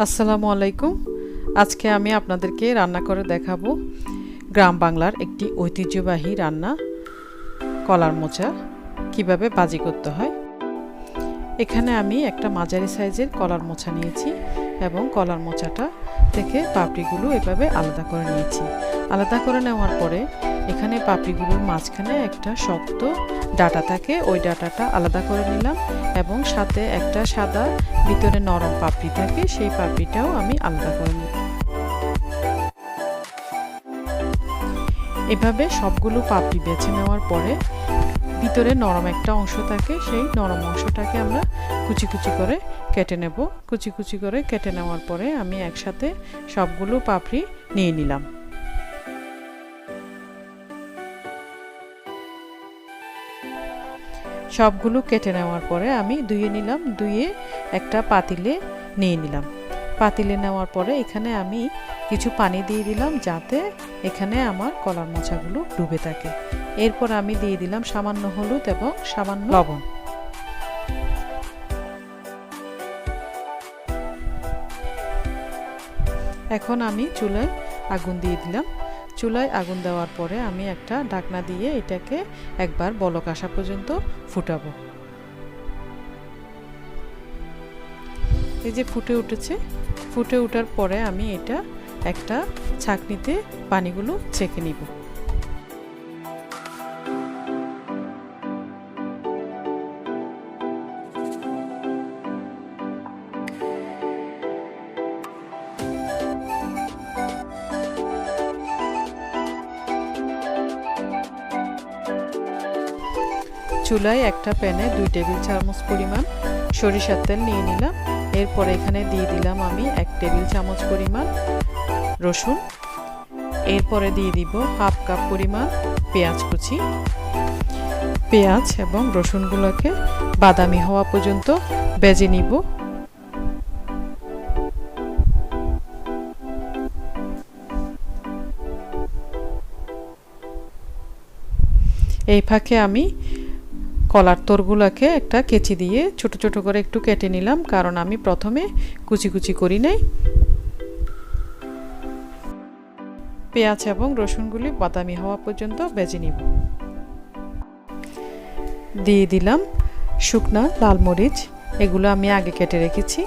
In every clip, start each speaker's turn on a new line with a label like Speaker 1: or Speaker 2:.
Speaker 1: আসসালামু আলাইকুম। আজকে আমি আপনাদেরকে রান্না করে দেখাবো গ্রাম বাংলার একটি ঐতিহ্যবাহী রান্না কলার মোচা কিভাবে ভাজি করতে হয়। এখানে আমি একটা মাঝারি সাইজের কলার মোচা নিয়েছি এবং কলার মোচাটা থেকে পাপড়িগুলো এভাবে আলাদা করে নিয়েছি। আলাদা করে নেওয়ার পরে এখানে পাপড়িগুলোর মাঝখানে একটা শক্ত ডাঁটা থাকে, ওই ডাঁটাটা আলাদা করে নিলাম এবং সাথে একটা সাদা ভিতরে নরম পাপড়ি থাকে, সেই পাপড়িটাও আমি আলাদা করে নিই। এভাবে সবগুলো পাপড়ি বেছে নেওয়ার পরে ভিতরে নরম একটা অংশ থাকে, সেই নরম অংশটাকে আমরা কুচি কুচি করে কেটে নেব। কুচি কুচি করে কেটে নেওয়ার পরে আমি একসাথে সবগুলো পাপড়ি নিয়ে নিলাম। সবগুলো কেটে নেওয়ার পরে আমি ধুয়ে নিলাম। ধুয়ে একটা পাতিলে নিয়ে নিলাম। পাতিলে নেওয়ার পরে এখানে আমি কিছু পানি দিয়ে দিলাম যাতে এখানে আমার কলার মোচাগুলো ডুবে থাকে। এরপর আমি দিয়ে দিলাম সামান্য হলুদ এবং সামান্য লবণ। এখন আমি চুলায় আগুন দিয়ে দিলাম। চুলায় আগুন দেওয়ার পরে আমি একটা ঢাকনা দিয়ে এটাকে একবার বলক আসা পর্যন্ত ফুটাবো। এই যে ফুটে উঠেছে। ফুটে ওঠার পরে আমি এটা একটা ছাঁকনিতে পানিগুলো ছেঁকে নিব। চুলায় একটা প্যানে 2 টেবিল চামচ পরিমাণ সরিষার তেল নিয়ে নিলাম। এরপর এখানে দিয়ে দিলাম আমি 1 টেবিল চামচ পরিমাণ রসুন। এরপরে দিয়ে দিব হাফ কাপ পরিমাণ পেঁয়াজ কুচি। পেঁয়াজ এবং রসুনগুলোকে বাদামি হওয়া পর্যন্ত ভেজে নিব। এই ফাঁকে আমি কলার তোরগুলোকে একটা কেচি দিয়ে ছোট ছোট করে একটু কেটে নিলাম, কারণ আমি প্রথমে কুচি কুচি করি নাই। পেঁয়াজ এবং রসুনগুলি বাদামি হওয়া পর্যন্ত ভেজে নিব। দিয়ে দিলাম শুকনা লাল মরিচ, এগুলো আমি আগে কেটে রেখেছি।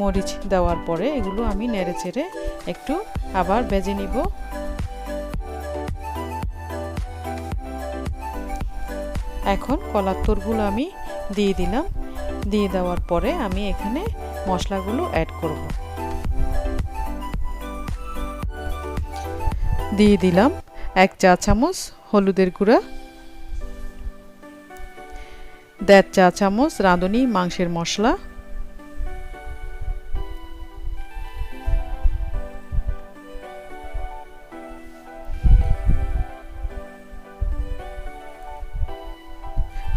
Speaker 1: মরিচ দেওয়ার পরে এগুলো আমি নেড়ে চেড়ে একটু আবার ভেজে নিব। এখন কলার তোরগুলো আমি দিয়ে দিলাম। দিয়ে দেওয়ার পরে আমি এখানে মশলাগুলো অ্যাড করব। দিয়ে দিলাম 1 চা চামচ হলুদের গুঁড়া, 1.5 চা চামচ রাঁধুনি মাংসের মশলা,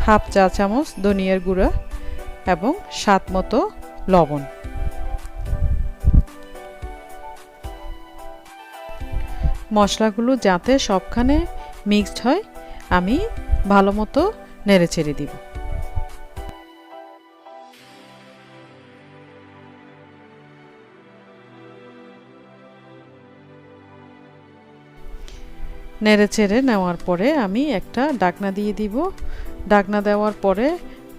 Speaker 1: 1/2 চা চামচ ধনিয়ার গুঁড়া এবং স্বাদ মতো লবণ। মশলাগুলো যাতে সবখানে মিক্সড হয় আমি ভালো মতো নেড়ে চেড়ে দিব। নেড়ে চেড়ে নেওয়ার পরে আমি একটা ঢাকনা দিয়ে দিব। ঢাকনা দেওয়ার পরে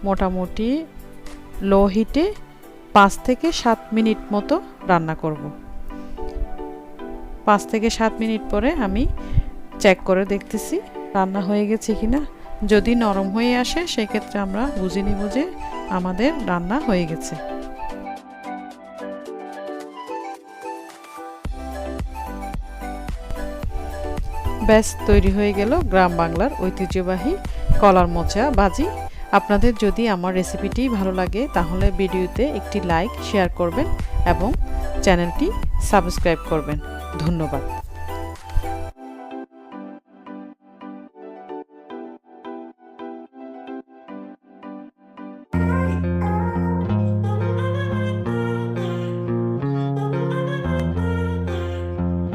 Speaker 1: মোটামুটি লো হিটে 5 থেকে 7 মিনিট মতো রান্না করব। 5 থেকে 7 মিনিট পরে আমি চেক করে দেখতেছি রান্না হয়ে গেছে কিনা। যদি নরম হয়ে আসে সেক্ষেত্রে আমরা বুঝে নিব যে আমাদের রান্না হয়ে গেছে। ব্যাস তৈরি হয়ে গেল গ্রাম বাংলার ঐতিহ্যবাহী কলার মোচা ভাজি। আপনাদের যদি আমার রেসিপিটি ভালো লাগে তাহলে ভিডিওতে একটি লাইক শেয়ার করবেন এবং চ্যানেলটি সাবস্ক্রাইব করবেন। ধন্যবাদ।